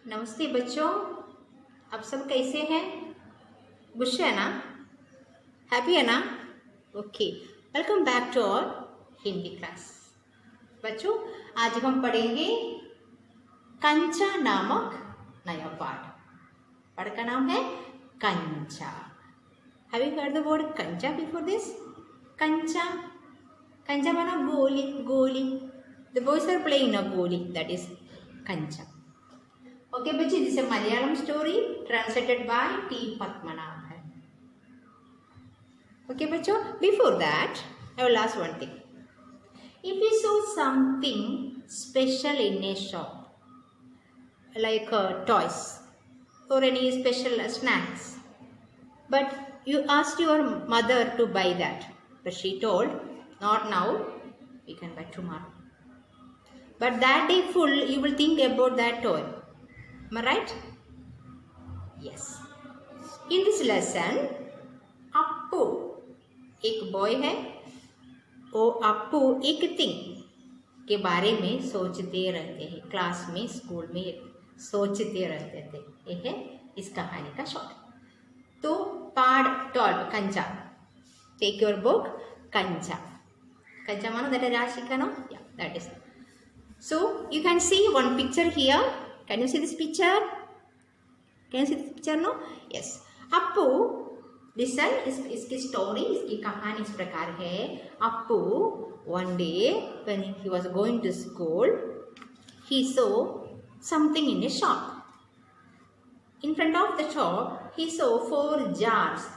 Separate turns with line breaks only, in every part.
नमस्ते बच्चों, आप सब कैसे हैं? खुश है ना? हैप्पी है ना? Okay, welcome back to our Hindi class. बच्चों, आज हम पढ़ेंगे कंचा नामक नया पाठ। पाठ का नाम है कंचा। Have you heard the word kancha before this? कंचा, कंचा माना गोली, गोली। The boys are playing a goli, that is kancha. Okay, बच्चे, this is a Malayalam story translated by T. Padmanabhan. Okay, बच्चों, before that, I will ask one thing. If you saw something special in a shop, like toys or any special snacks, but you asked your mother to buy that, but she told, not now, we can buy tomorrow. But that day full, you will think about that toy. Am I right? Yes. In this lesson, Appu एक boy है। वो अप्पू एक thing के बारे में सोचते रहते हैं। क्लास में, स्कूल में सोचते रहते थे। ये है इस कहानी का शॉर्ट। तो पार्ट 12 कंचा। टेक योर बुक कंचा। कंचा मानो दैट इज राशि का नो? या that is. So you can see one picture here. Can you see this picture? Can you see this picture? No? Yes. Appu, listen, इसकी story, इसकी कहानी इस प्रकार है. Appu one day when he was going to school, he saw something in a shop. In front of the shop, he saw 4 jars.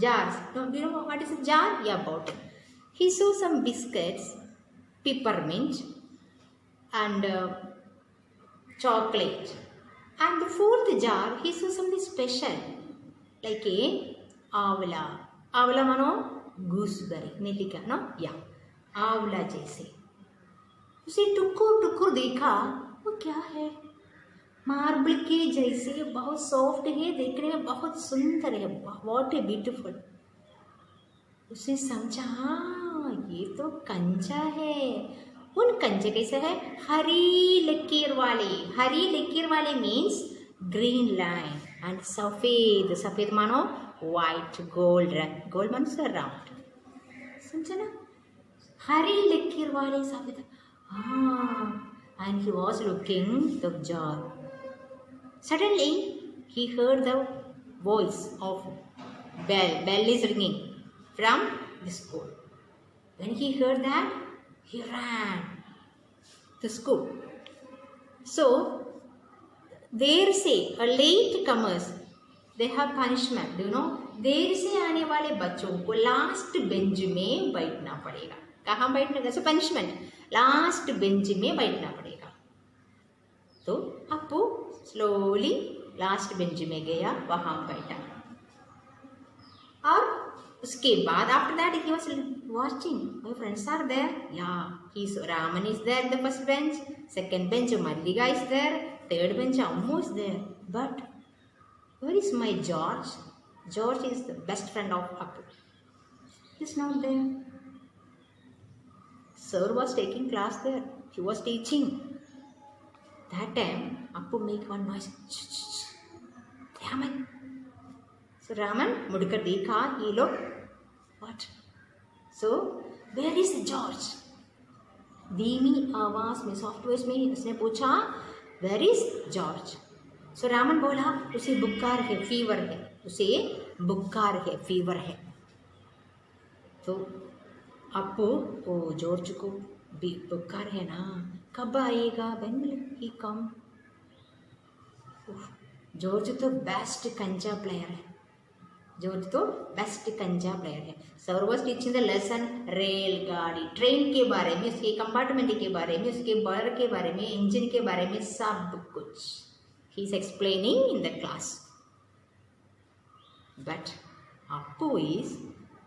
Jars. No, do you know what is a jar? Yeah, bottle. He saw some biscuits, peppermint, and chocolate. And the 4th jar, he saw something special, like a आंवला. आंवला मानो gooseberry, नेल्लिका, no? या आंवला जैसे. उसे टुकुर टुकुर देखा. वो क्या है? मार्बल के जैसे, बहुत सॉफ्ट है, देखने में बहुत सुंदर है. What a beautiful. उसे समझा, हाँ ये तो कंचा है. उन कंचे कैसे है? हरी लकीर वाले. हरी लकीर वाले मीन्स ग्रीन लाइन. एंड सफेद, सफेद मानो व्हाइट. गोल्ड, गोल्ड मानो सर राउंड. समझे ना? हरी लकीर वाले सफेद. हाँ. And he was looking the jar. Suddenly he heard the voice of bell. Bell is ringing from the school. When he heard that, he ran to school. So there say a late comers, they have punishment. Do you know? देर से आने वाले बच्चों को last bench में बैठना पड़ेगा. कहाँ बैठने का? सो पनिशमेंट, लास्ट बेंच में बैठना पड़ेगा. तो अप्पू स्लोली लास्ट बेंच में गया, वहां बैठा. और उसके बाद after that he was watching. My friends are there. Yeah, Raman is there in the first bench. Second bench Mallika is there. Third bench Ammu is there. But where is my George? George is the best friend of Appu. He's not there. Sir was taking class there. He was teaching. That time Appu make one noise. Raman. So Raman मुड़कर देखा. He looked. What? So where is George? धीमी आवाज में, soft voice में उसने पूछा, Where is George? So Raman बोला, उसे बुखार है, फीवर है. उसे बुखार है, फीवर है. तो अप्पू, ओ जॉर्ज को भी बुखार है ना, कब आएगा? When will he come? George तो बेस्ट कंचा प्लेयर है. जॉर्ज तो बेस्ट कंचा प्लेयर है. Sir was teaching the lesson रेलगाड़ी, ट्रेन के बारे में, उसके कंपार्टमेंट के बारे में, उसके बर के बारे में, इंजन के बारे में, सब कुछ he is explaining in the class. But Appu is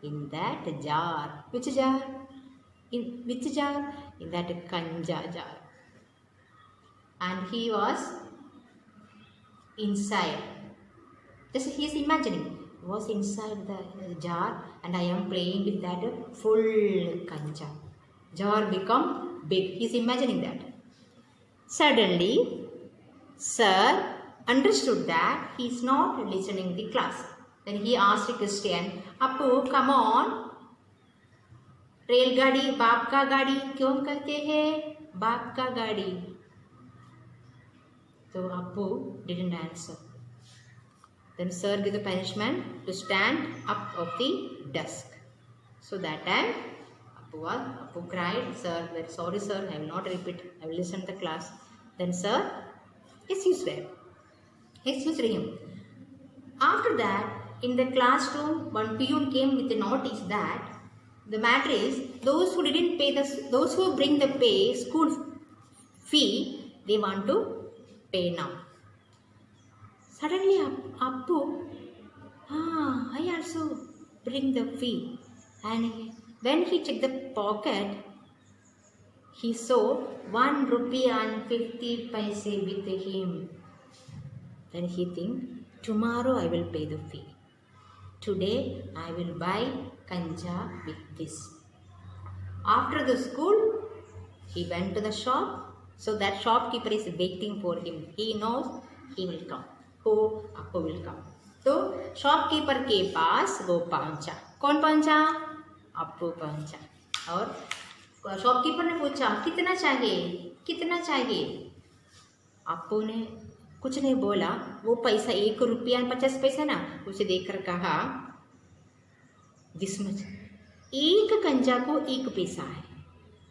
in that jar. Which jar? In which jar? In that कंचा jar. And he was inside. Just he is imagining, was inside the jar and I am playing with that full kancha. Jar become big. He is imagining that. Suddenly, Sir understood that he is not listening the class. Then he asked the Christian, Appu, come on. रेलगाड़ी बाप का गाड़ी क्यों कहते हैं? बाप का गाड़ी. So Appu didn't answer. Then sir gave the punishment to stand up of the desk. So that time Appu cried, sir, very sorry sir, I will not repeat, I will listen to the class. Then sir excused him. After that, in the classroom, one peon came with a notice that the matter is those who didn't pay those who bring the school fee, they want to pay now. Suddenly Appu, I also bring the fee, and when he checked the pocket, he saw 1 rupee and 50 paise with him. Then he think, tomorrow I will pay the fee. Today I will buy kanja with this. After the school, he went to the shop. So that shopkeeper is waiting for him. He knows he will come. Who? Appu will come. तो shopkeeper के पास वो पहुंचा. कौन पहुंचा? अप्पू पहुंचा. और shopkeeper ने पूछा कितना चाहिए? अप्पू ने कुछ नहीं बोला. वो पैसा 1 रुपया 50 पैसा ना, उसे देखकर कहा दिस मच. एक कंजा को 1 पैसा है,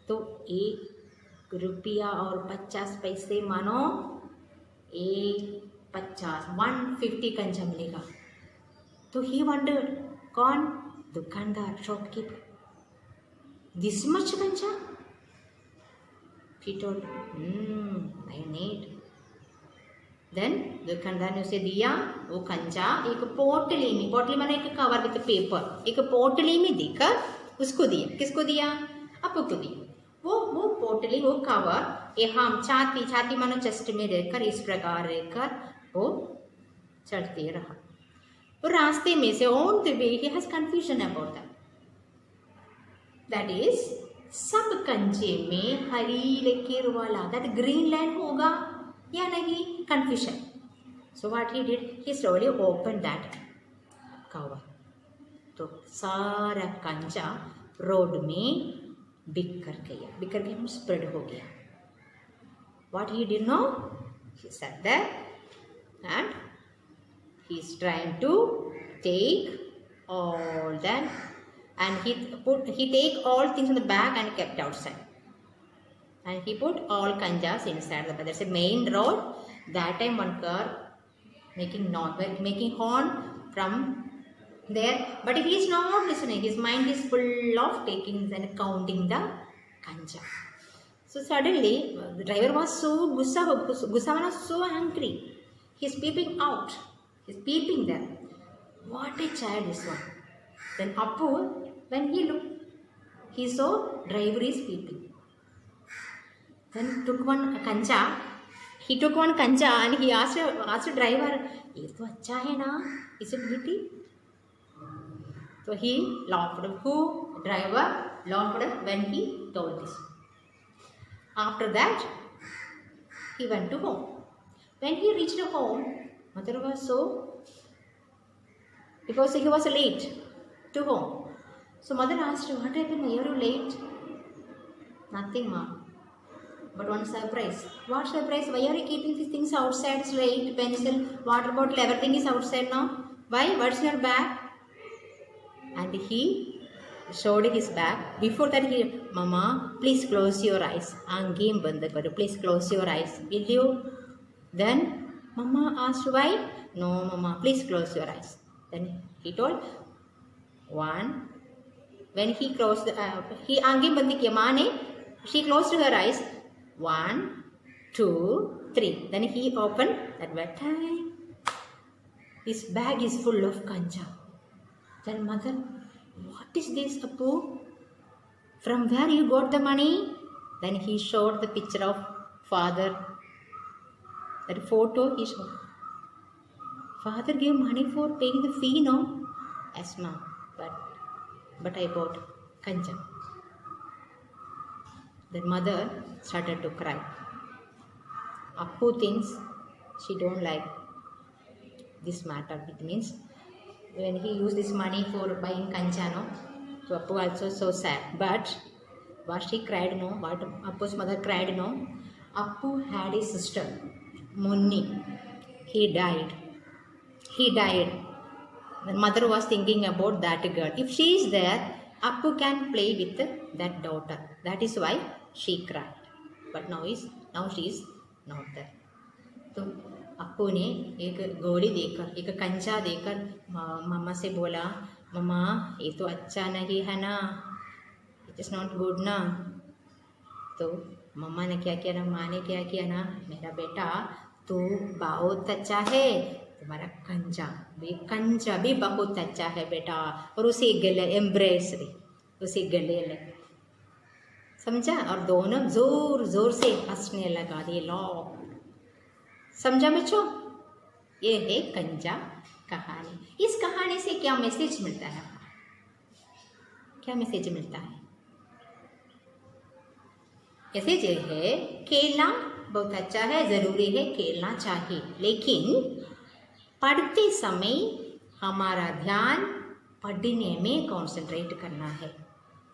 तो 1 रुपया और 50 पैसे मानो 150 कंजा मिलेगा. तो ही वंडर्ड, कौन? दुकानदार, shopkeeper. This much kanja? He told, I need. Then दुकानदार ने उसे दिया वो कंजा एक पोटली माने एक कवर विथ पेपर, एक पोटली में देकर उसको दिया. किसको दिया? अप्पू को दिया. वो पोटली, वो कवर हम छाती मानो चेस्ट में रहकर इस प्रकार रहकर वो चढ़ते रहा. वो रास्ते में से on the way he has confusion about that is सब कंजे में हरी लकीर वाला दैट ग्रीन लाइन होगा या नहीं, confusion. So what he did, he slowly open that cover. तो सारा कंजा रोड में बिखर गया, स्प्रेड हो गया. What he did no, he sat there and he is trying to take all that, and he take all things in the bag and kept outside, and he put all kanjas inside the bag. There's a main road. That time one car making horn from there, but he is not listening. His mind is full of taking and counting the kanja. So suddenly the driver was so gussa was so angry. He is peeping out. He is peeping there. What a child this one. Then Appu, when he looked, he saw driver is peeping. Then took one kanja. He took one kanja and he asked the driver, "ये तो अच्छा है ना? Is it beauty?" So he laughed. Who? Driver laughed when he told this. After that, he went to home. When he reached home, mother was so, because he was late to home. So mother asked, what happened? Why are you late? Nothing, ma. But one surprise. What surprise? Why are you keeping these things outside? Slate, pencil, water bottle, everything is outside now. Why? What's your bag? And he showed his bag. Before that, Mama, please close your eyes. Angim banda karo. Please close your eyes. Will you? Then Mama asked why? No, Mama, please close your eyes. Then he told 1. When he closed, he angim bandi kiya maa ne, she closed her eyes. 1, 2, 3. Then he opened that wet time. His bag is full of kanja. Then mother, what is this, Appu? From where you got the money? Then he showed the picture of father. That photo he showed. Father gave money for paying the fee, no? Yes, ma'am. But I bought kanja. The mother started to cry. Appu thinks she don't like this matter. It means when he used this money for buying kancha, no, so Appu also so sad. But what she cried, no, what Appu's mother cried, no, Appu had a sister, Munni. He died. The mother was thinking about that girl. If she is there, Appu can play with that daughter. That is why she cried. But now she is not there. तो अप्पू ने एक गोली देकर, एक कंचा देकर मम्मा से बोला, मम्मा ये तो अच्छा नहीं है ना, इट इज़ नॉट गुड ना। तो मम्मा ने क्या किया ना, माँ ने क्या किया ना, मेरा बेटा तू बहुत अच्छा है, तुम्हारा कंचा भी बहुत अच्छा है बेटा, और उसे गले एम्ब्रेस दे, उसे गले ले, समझा, और दोनों जोर जोर से हंसने लगा दिए। लो समझा बच्चों, ये है कंचा कहानी। इस कहानी से क्या मैसेज मिलता है? क्या मैसेज मिलता है? मैसेज ये है, खेलना बहुत अच्छा है, ज़रूरी है, खेलना चाहिए, लेकिन पढ़ते समय हमारा ध्यान पढ़ने में कॉन्सेंट्रेट करना है।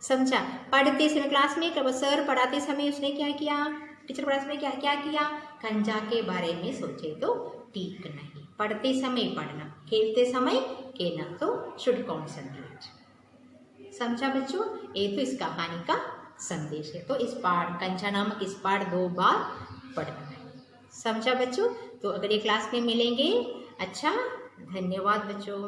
समझा? पढ़ते समय क्लास में सर पढ़ाते समय उसने क्या किया, टीचर पढ़ाते समय क्या किया, कंचा के बारे में सोचे तो ठीक नहीं। पढ़ते समय पढ़ना, खेलते समय खेलना, तो शुड कॉन्सेंट्रेट। समझा बच्चों? ये तो इस कहानी का संदेश है। तो इस पाठ, कंचा नामक इस पाठ 2 बार पढ़ना है। समझा बच्चों? तो अगले क्लास में मिलेंगे। अच्छा, धन्यवाद बच्चों।